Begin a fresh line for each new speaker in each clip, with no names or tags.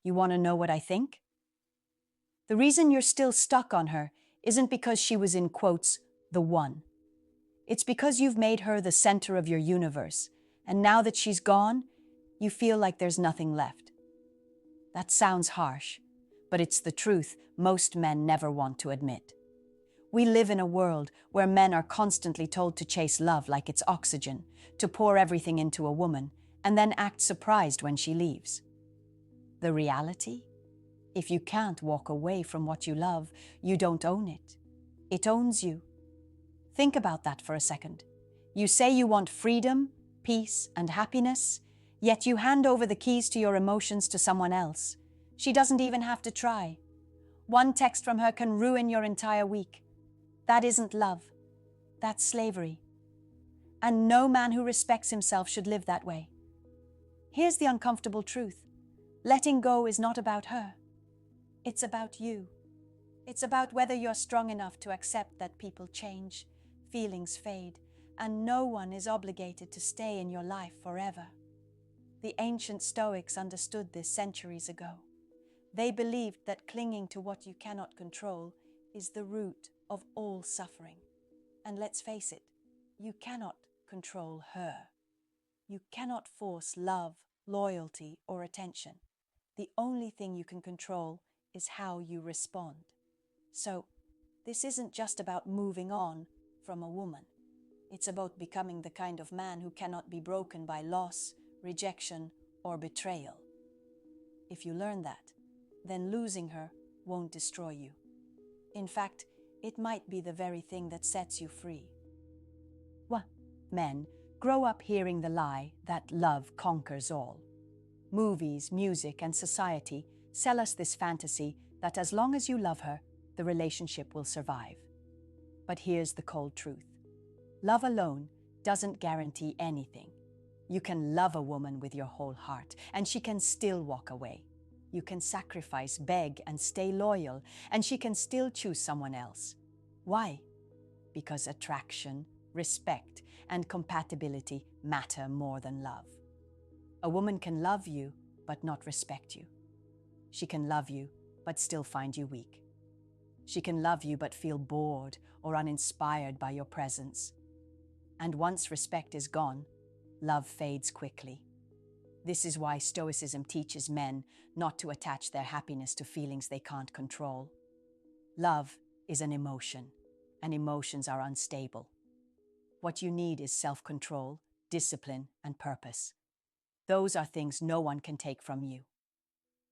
You want to know what I think? The reason you're still stuck on her isn't because she was in quotes, the one. It's because you've made her the center of your universe, and now that she's gone, you feel like there's nothing left. That sounds harsh, but it's the truth most men never want to admit. We live in a world where men are constantly told to chase love like it's oxygen, to pour everything into a woman, and then act surprised when she leaves. The reality? If you can't walk away from what you love, you don't own it. It owns you. Think about that for a second. You say you want freedom, peace, and happiness, yet you hand over the keys to your emotions to someone else. She doesn't even have to try. One text from her can ruin your entire week. That isn't love. That's slavery. And no man who respects himself should live that way. Here's the uncomfortable truth. Letting go is not about her. It's about you. It's about whether you're strong enough to accept that people change, feelings fade, and no one is obligated to stay in your life forever. The ancient Stoics understood this centuries ago. They believed that clinging to what you cannot control is the root of all suffering. And let's face it, you cannot control her. You cannot force love, loyalty, or attention. The only thing you can control is how you respond. So, this isn't just about moving on from a woman. It's about becoming the kind of man who cannot be broken by loss, rejection, or betrayal. If you learn that, then losing her won't destroy you. In fact, it might be the very thing that sets you free. Men grow up hearing the lie that love conquers all. Movies, music, and society sell us this fantasy that as long as you love her, the relationship will survive. But here's the cold truth. Love alone doesn't guarantee anything. You can love a woman with your whole heart, and she can still walk away. You can sacrifice, beg, and stay loyal, and she can still choose someone else. Why? Because attraction, respect, and compatibility matter more than love. A woman can love you, but not respect you. She can love you, but still find you weak. She can love you, but feel bored or uninspired by your presence. And once respect is gone, love fades quickly. This is why Stoicism teaches men not to attach their happiness to feelings they can't control. Love is an emotion, and emotions are unstable. What you need is self-control, discipline, and purpose. Those are things no one can take from you.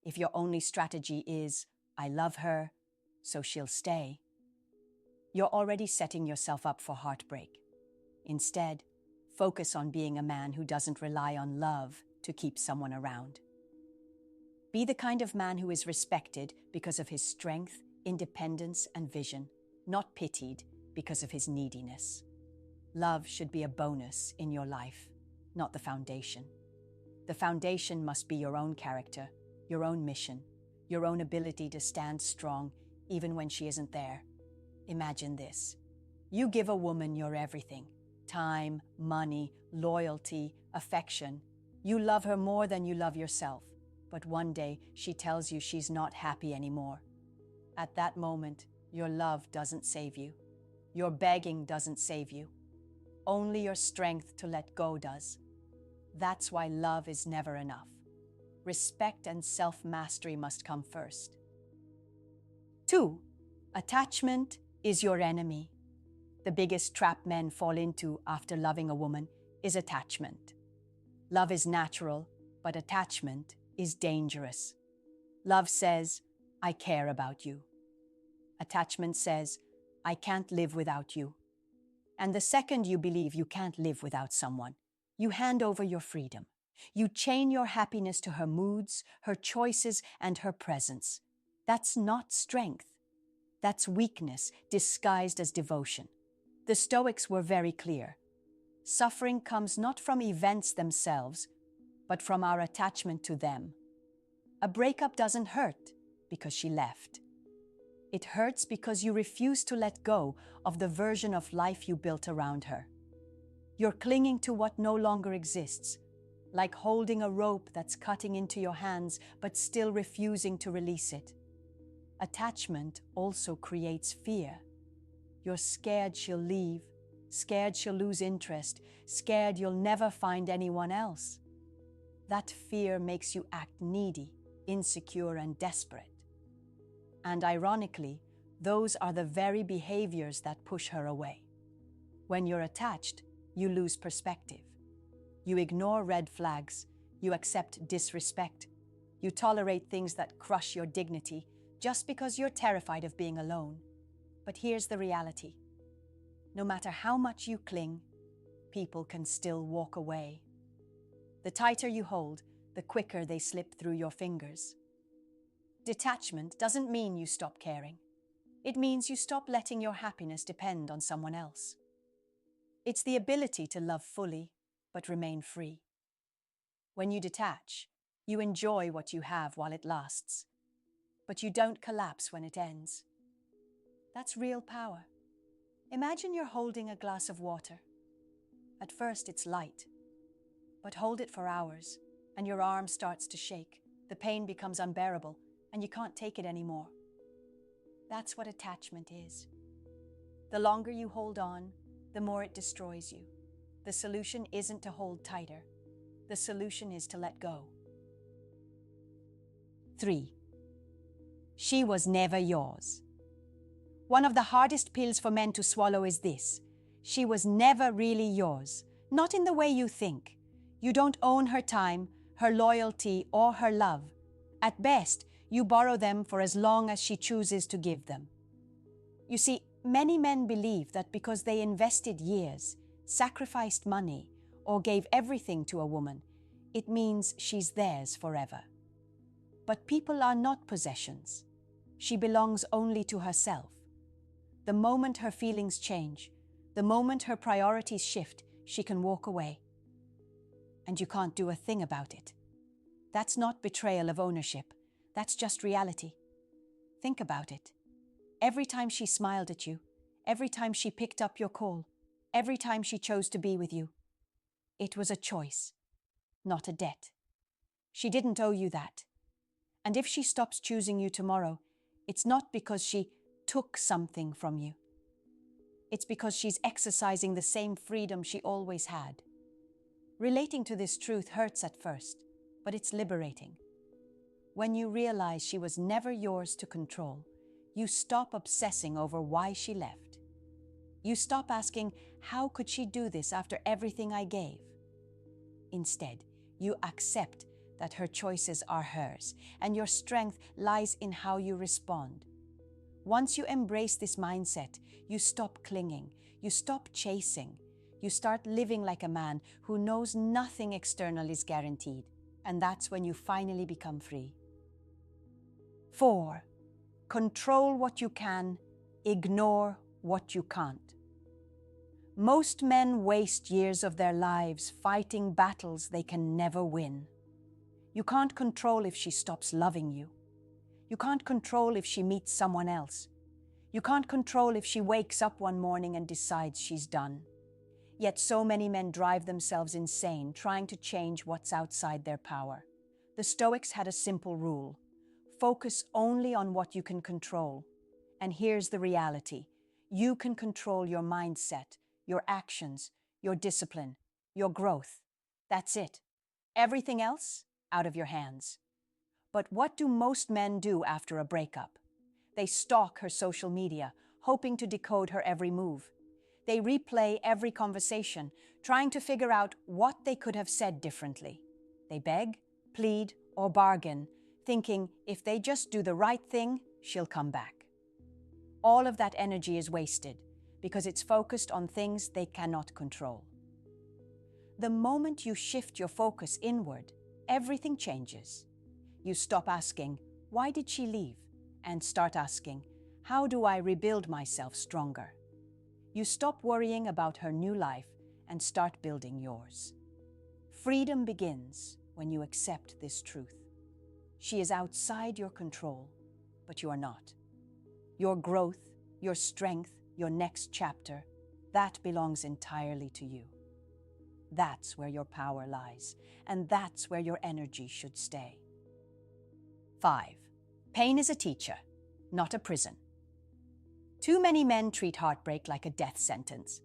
If your only strategy is, I love her, so she'll stay, you're already setting yourself up for heartbreak. Instead, focus on being a man who doesn't rely on love to keep someone around. Be the kind of man who is respected because of his strength, independence, and vision, not pitied because of his neediness. Love should be a bonus in your life, not the foundation. The foundation must be your own character, your own mission, your own ability to stand strong even when she isn't there. Imagine this. You give a woman your everything: time, money, loyalty, affection. You love her more than you love yourself, but one day she tells you she's not happy anymore. At that moment, your love doesn't save you. Your begging doesn't save you. Only your strength to let go does. That's why love is never enough. Respect and self-mastery must come first. 2. Attachment is your enemy. The biggest trap men fall into after loving a woman is attachment. Love is natural, but attachment is dangerous. Love says, I care about you. Attachment says, I can't live without you. And the second you believe you can't live without someone, you hand over your freedom. You chain your happiness to her moods, her choices, and her presence. That's not strength. That's weakness disguised as devotion. The Stoics were very clear. Suffering comes not from events themselves, but from our attachment to them. A breakup doesn't hurt because she left. It hurts because you refuse to let go of the version of life you built around her. You're clinging to what no longer exists, like holding a rope that's cutting into your hands but still refusing to release it. Attachment also creates fear. You're scared she'll leave, scared she'll lose interest, scared you'll never find anyone else. That fear makes you act needy, insecure, and desperate. And ironically, those are the very behaviors that push her away. When you're attached, you lose perspective. You ignore red flags, you accept disrespect, you tolerate things that crush your dignity just because you're terrified of being alone. But here's the reality. No matter how much you cling, people can still walk away. The tighter you hold, the quicker they slip through your fingers. Detachment doesn't mean you stop caring. It means you stop letting your happiness depend on someone else. It's the ability to love fully, but remain free. When you detach, you enjoy what you have while it lasts, but you don't collapse when it ends. That's real power. Imagine you're holding a glass of water. At first it's light, but hold it for hours, and your arm starts to shake. The pain becomes unbearable, and you can't take it anymore. That's what attachment is. The longer you hold on, the more it destroys you. The solution isn't to hold tighter. The solution is to let go. 3. She was never yours. One of the hardest pills for men to swallow is this. She was never really yours. Not in the way you think. You don't own her time, her loyalty, or her love. At best, you borrow them for as long as she chooses to give them. You see, many men believe that because they invested years, sacrificed money, or gave everything to a woman, it means she's theirs forever. But people are not possessions. She belongs only to herself. The moment her feelings change, the moment her priorities shift, she can walk away. And you can't do a thing about it. That's not betrayal of ownership. That's just reality. Think about it. Every time she smiled at you, every time she picked up your call, every time she chose to be with you, it was a choice, not a debt. She didn't owe you that. And if she stops choosing you tomorrow, it's not because she took something from you. It's because she's exercising the same freedom she always had. Relating to this truth hurts at first, but it's liberating. When you realize she was never yours to control, you stop obsessing over why she left. You stop asking, how could she do this after everything I gave? Instead, you accept that her choices are hers, and your strength lies in how you respond. Once you embrace this mindset, you stop clinging, you stop chasing, you start living like a man who knows nothing external is guaranteed, and that's when you finally become free. 4. Control what you can, ignore what you can't. Most men waste years of their lives fighting battles they can never win. You can't control if she stops loving you. You can't control if she meets someone else. You can't control if she wakes up one morning and decides she's done. Yet so many men drive themselves insane trying to change what's outside their power. The Stoics had a simple rule. Focus only on what you can control. And here's the reality. You can control your mindset, your actions, your discipline, your growth. That's it. Everything else, out of your hands. But what do most men do after a breakup? They stalk her social media, hoping to decode her every move. They replay every conversation, trying to figure out what they could have said differently. They beg, plead, or bargain, thinking if they just do the right thing, she'll come back. All of that energy is wasted because it's focused on things they cannot control. The moment you shift your focus inward, everything changes. You stop asking, why did she leave? And start asking, how do I rebuild myself stronger? You stop worrying about her new life and start building yours. Freedom begins when you accept this truth. She is outside your control, but you are not. Your growth, your strength, your next chapter, that belongs entirely to you. That's where your power lies, and that's where your energy should stay. 5. Pain is a teacher, not a prison. Too many men treat heartbreak like a death sentence.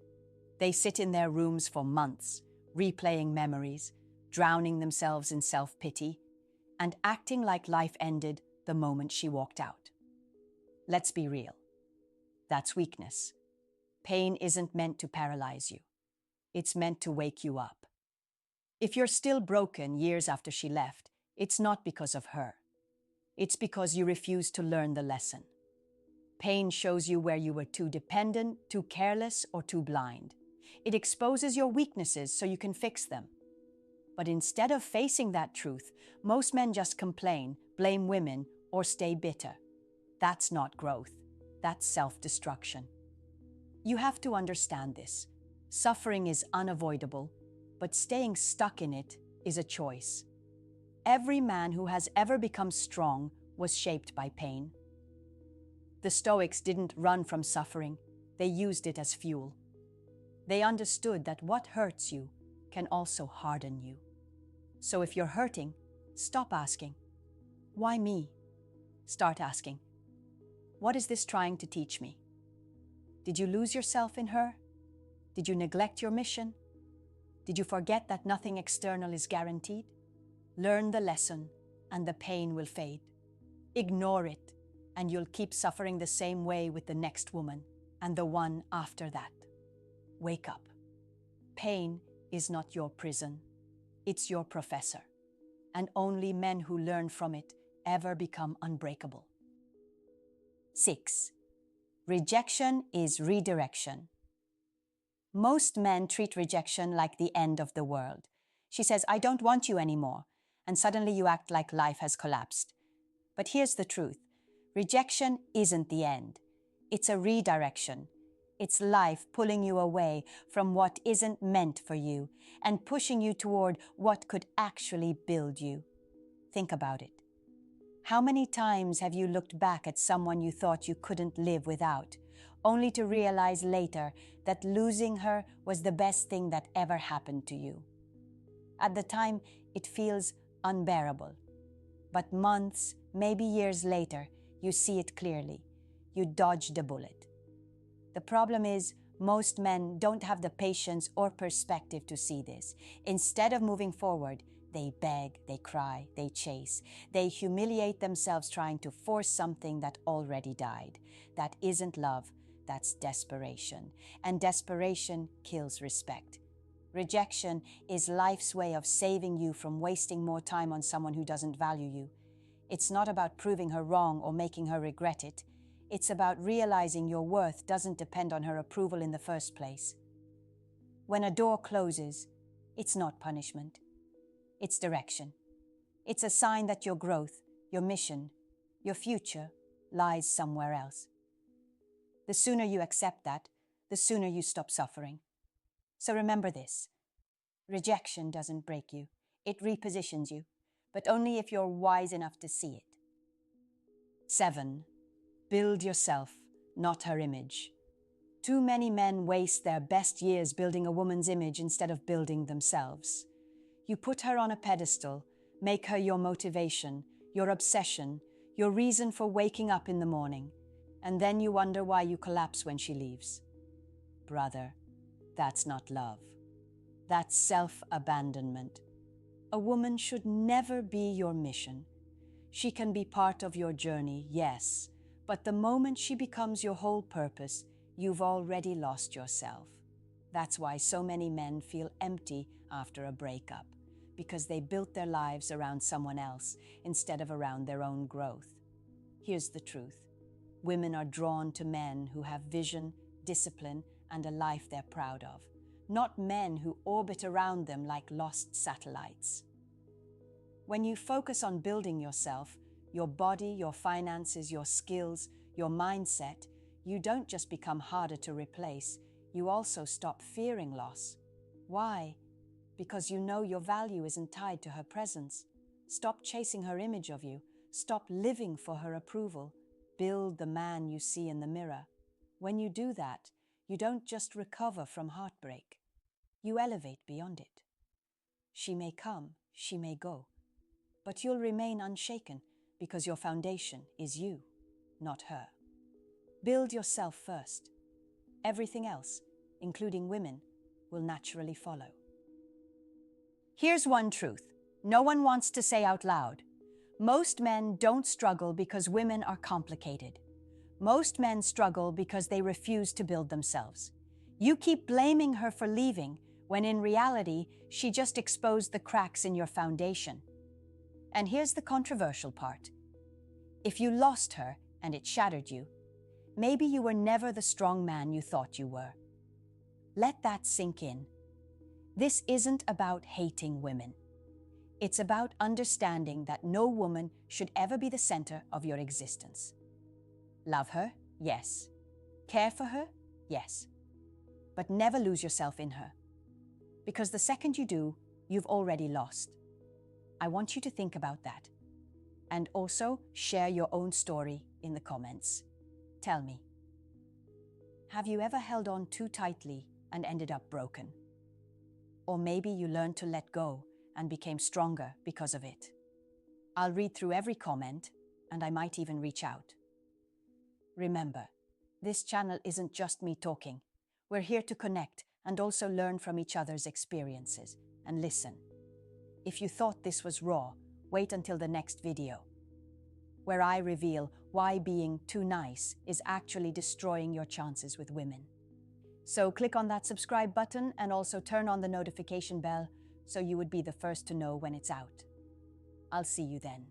They sit in their rooms for months, replaying memories, drowning themselves in self-pity, and acting like life ended the moment she walked out. Let's be real. That's weakness. Pain isn't meant to paralyze you. It's meant to wake you up. If you're still broken years after she left, it's not because of her. It's because you refuse to learn the lesson. Pain shows you where you were too dependent, too careless, or too blind. It exposes your weaknesses so you can fix them. But instead of facing that truth, most men just complain, blame women, or stay bitter. That's not growth. That's self-destruction. You have to understand this. Suffering is unavoidable, but staying stuck in it is a choice. Every man who has ever become strong was shaped by pain. The Stoics didn't run from suffering, they used it as fuel. They understood that what hurts you can also harden you. So if you're hurting, stop asking, "Why me?" Start asking, "What is this trying to teach me?" Did you lose yourself in her? Did you neglect your mission? Did you forget that nothing external is guaranteed? Learn the lesson, and the pain will fade. Ignore it, and you'll keep suffering the same way with the next woman and the one after that. Wake up. Pain is not your prison. It's your professor. And only men who learn from it ever become unbreakable. 6. Rejection is redirection. Most men treat rejection like the end of the world. She says, "I don't want you anymore," and suddenly you act like life has collapsed. But here's the truth. Rejection isn't the end. It's a redirection. It's life pulling you away from what isn't meant for you and pushing you toward what could actually build you. Think about it. How many times have you looked back at someone you thought you couldn't live without, only to realize later that losing her was the best thing that ever happened to you? At the time, it feels unbearable. But months, maybe years later, you see it clearly. You dodged a bullet. The problem is, most men don't have the patience or perspective to see this. Instead of moving forward, they beg, they cry, they chase. They humiliate themselves trying to force something that already died. That isn't love, that's desperation. And desperation kills respect. Rejection is life's way of saving you from wasting more time on someone who doesn't value you. It's not about proving her wrong or making her regret it. It's about realizing your worth doesn't depend on her approval in the first place. When a door closes, it's not punishment. It's direction. It's a sign that your growth, your mission, your future lies somewhere else. The sooner you accept that, the sooner you stop suffering. So remember this. Rejection doesn't break you. It repositions you, but only if you're wise enough to see it. 7. Build yourself, not her image. Too many men waste their best years building a woman's image instead of building themselves. You put her on a pedestal, make her your motivation, your obsession, your reason for waking up in the morning, and then you wonder why you collapse when she leaves. Brother, that's not love. That's self-abandonment. A woman should never be your mission. She can be part of your journey, yes, but the moment she becomes your whole purpose, you've already lost yourself. That's why so many men feel empty after a breakup, because they built their lives around someone else instead of around their own growth. Here's the truth. Women are drawn to men who have vision, discipline, and a life they're proud of, not men who orbit around them like lost satellites. When you focus on building yourself, your body, your finances, your skills, your mindset, you don't just become harder to replace, you also stop fearing loss. Why? Because you know your value isn't tied to her presence. Stop chasing her image of you. Stop living for her approval. Build the man you see in the mirror. When you do that, you don't just recover from heartbreak. you elevate beyond it. She may come, she may go, but you'll remain unshaken because your foundation is you, not her. Build yourself first. Everything else, including women, will naturally follow. Here's one truth no one wants to say out loud. Most men don't struggle because women are complicated. Most men struggle because they refuse to build themselves. You keep blaming her for leaving, when in reality, she just exposed the cracks in your foundation. And here's the controversial part. If you lost her and it shattered you, maybe you were never the strong man you thought you were. Let that sink in. This isn't about hating women. It's about understanding that no woman should ever be the center of your existence. Love her? Yes. Care for her? Yes. But never lose yourself in her. Because the second you do, you've already lost. I want you to think about that. And also share your own story in the comments. Tell me, have you ever held on too tightly and ended up broken? Or maybe you learned to let go and became stronger because of it. I'll read through every comment, and I might even reach out. Remember, this channel isn't just me talking. We're here to connect and also learn from each other's experiences. And listen, if you thought this was raw, wait until the next video, where I reveal why being too nice is actually destroying your chances with women. So click on that subscribe button and also turn on the notification bell so you would be the first to know when it's out. I'll see you then.